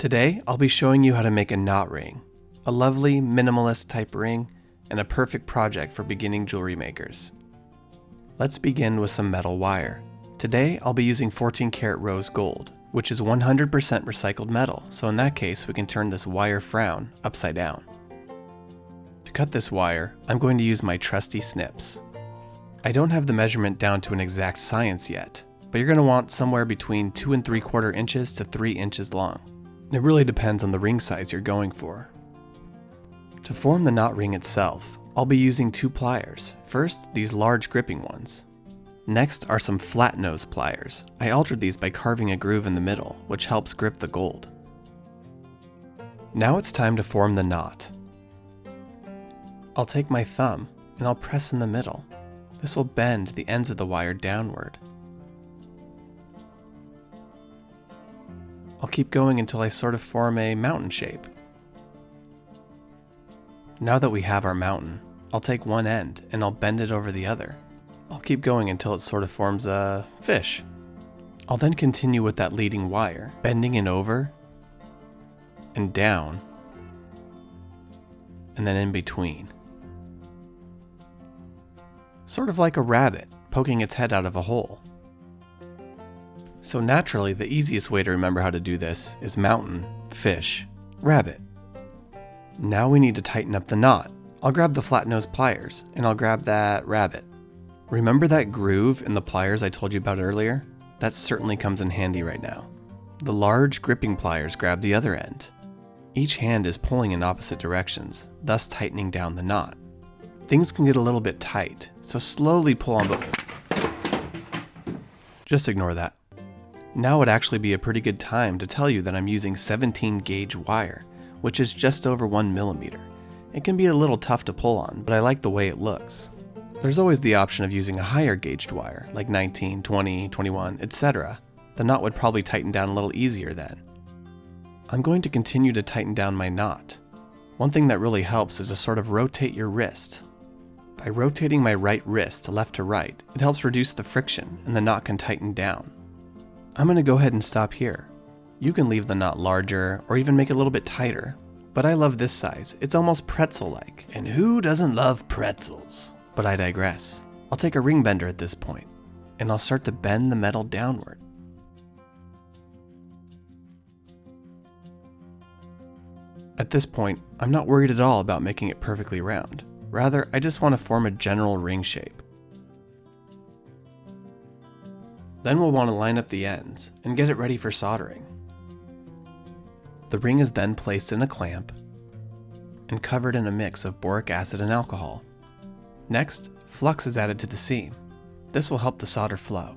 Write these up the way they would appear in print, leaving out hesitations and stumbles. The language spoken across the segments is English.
Today, I'll be showing you how to make a knot ring, a lovely minimalist type ring, and a perfect project for beginning jewelry makers. Let's begin with some metal wire. Today, I'll be using 14 karat rose gold, which is 100% recycled metal, so in that case, we can turn this wire frown upside down. To cut this wire, I'm going to use my trusty snips. I don't have the measurement down to an exact science yet, but you're going to want somewhere between 2 3/4 inches to 3 inches long. It really depends on the ring size you're going for. To form the knot ring itself, I'll be using 2 pliers. First, these large gripping ones. Next are some flat nose pliers. I altered these by carving a groove in the middle, which helps grip the gold. Now it's time to form the knot. I'll take my thumb and I'll press in the middle. This will bend the ends of the wire downward. I'll keep going until I sort of form a mountain shape. Now that we have our mountain, I'll take one end and I'll bend it over the other. I'll keep going until it sort of forms a fish. I'll then continue with that leading wire, bending it over and down, and then in between. Sort of like a rabbit poking its head out of a hole. So naturally, the easiest way to remember how to do this is mountain, fish, rabbit. Now we need to tighten up the knot. I'll grab the flat nose pliers and I'll grab that rabbit. Remember that groove in the pliers I told you about earlier? That certainly comes in handy right now. The large gripping pliers grab the other end. Each hand is pulling in opposite directions, thus tightening down the knot. Things can get a little bit tight, so slowly pull on both. Just ignore that. Now would actually be a pretty good time to tell you that I'm using 17 gauge wire, which is just over 1 millimeter. It can be a little tough to pull on, but I like the way it looks. There's always the option of using a higher gauged wire, like 19, 20, 21, etc. The knot would probably tighten down a little easier then. I'm going to continue to tighten down my knot. One thing that really helps is to sort of rotate your wrist. By rotating my right wrist left to right, it helps reduce the friction and the knot can tighten down. I'm going to go ahead and stop here. You can leave the knot larger or even make it a little bit tighter, but I love this size. It's almost pretzel-like, and who doesn't love pretzels? But I digress. I'll take a ring bender at this point, and I'll start to bend the metal downward. At this point, I'm not worried at all about making it perfectly round. Rather, I just want to form a general ring shape. Then we'll want to line up the ends and get it ready for soldering. The ring is then placed in a clamp and covered in a mix of boric acid and alcohol. Next, flux is added to the seam. This will help the solder flow.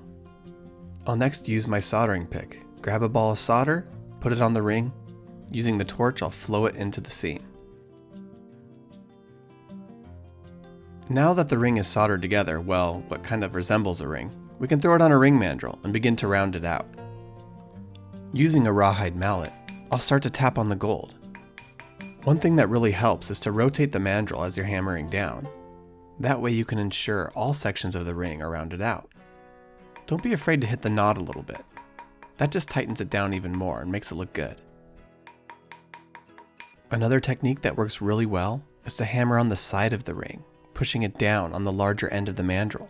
I'll next use my soldering pick. Grab a ball of solder, put it on the ring. Using the torch, I'll flow it into the seam. Now that the ring is soldered together, well, what kind of resembles a ring, we can throw it on a ring mandrel and begin to round it out. Using a rawhide mallet, I'll start to tap on the gold. One thing that really helps is to rotate the mandrel as you're hammering down. That way you can ensure all sections of the ring are rounded out. Don't be afraid to hit the knot a little bit. That just tightens it down even more and makes it look good. Another technique that works really well is to hammer on the side of the ring, pushing it down on the larger end of the mandrel.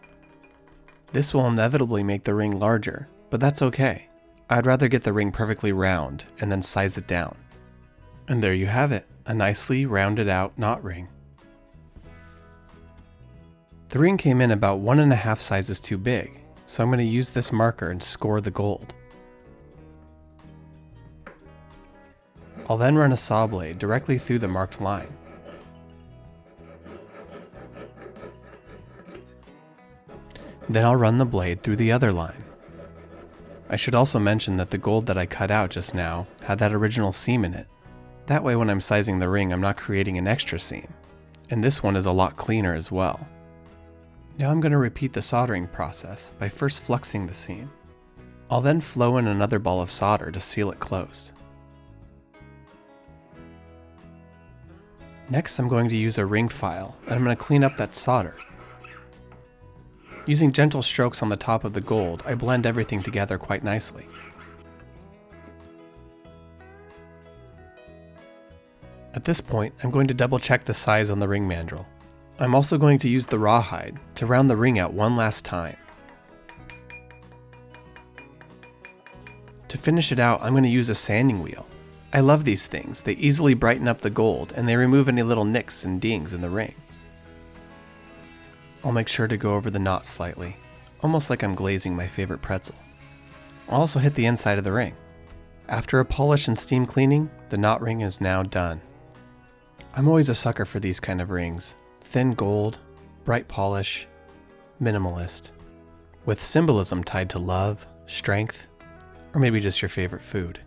This will inevitably make the ring larger, but that's okay. I'd rather get the ring perfectly round and then size it down. And there you have it, a nicely rounded out knot ring. The ring came in about 1.5 sizes too big, so I'm going to use this marker and score the gold. I'll then run a saw blade directly through the marked line. Then I'll run the blade through the other line. I should also mention that the gold that I cut out just now had that original seam in it. That way when I'm sizing the ring, I'm not creating an extra seam. And this one is a lot cleaner as well. Now I'm going to repeat the soldering process by first fluxing the seam. I'll then flow in another ball of solder to seal it closed. Next, I'm going to use a ring file, and I'm going to clean up that solder. Using gentle strokes on the top of the gold, I blend everything together quite nicely. At this point, I'm going to double check the size on the ring mandrel. I'm also going to use the rawhide to round the ring out one last time. To finish it out, I'm going to use a sanding wheel. I love these things. They easily brighten up the gold and they remove any little nicks and dings in the ring. I'll make sure to go over the knot slightly, almost like I'm glazing my favorite pretzel. I'll also hit the inside of the ring. After a polish and steam cleaning, the knot ring is now done. I'm always a sucker for these kind of rings. Thin gold, bright polish, minimalist, with symbolism tied to love, strength, or maybe just your favorite food.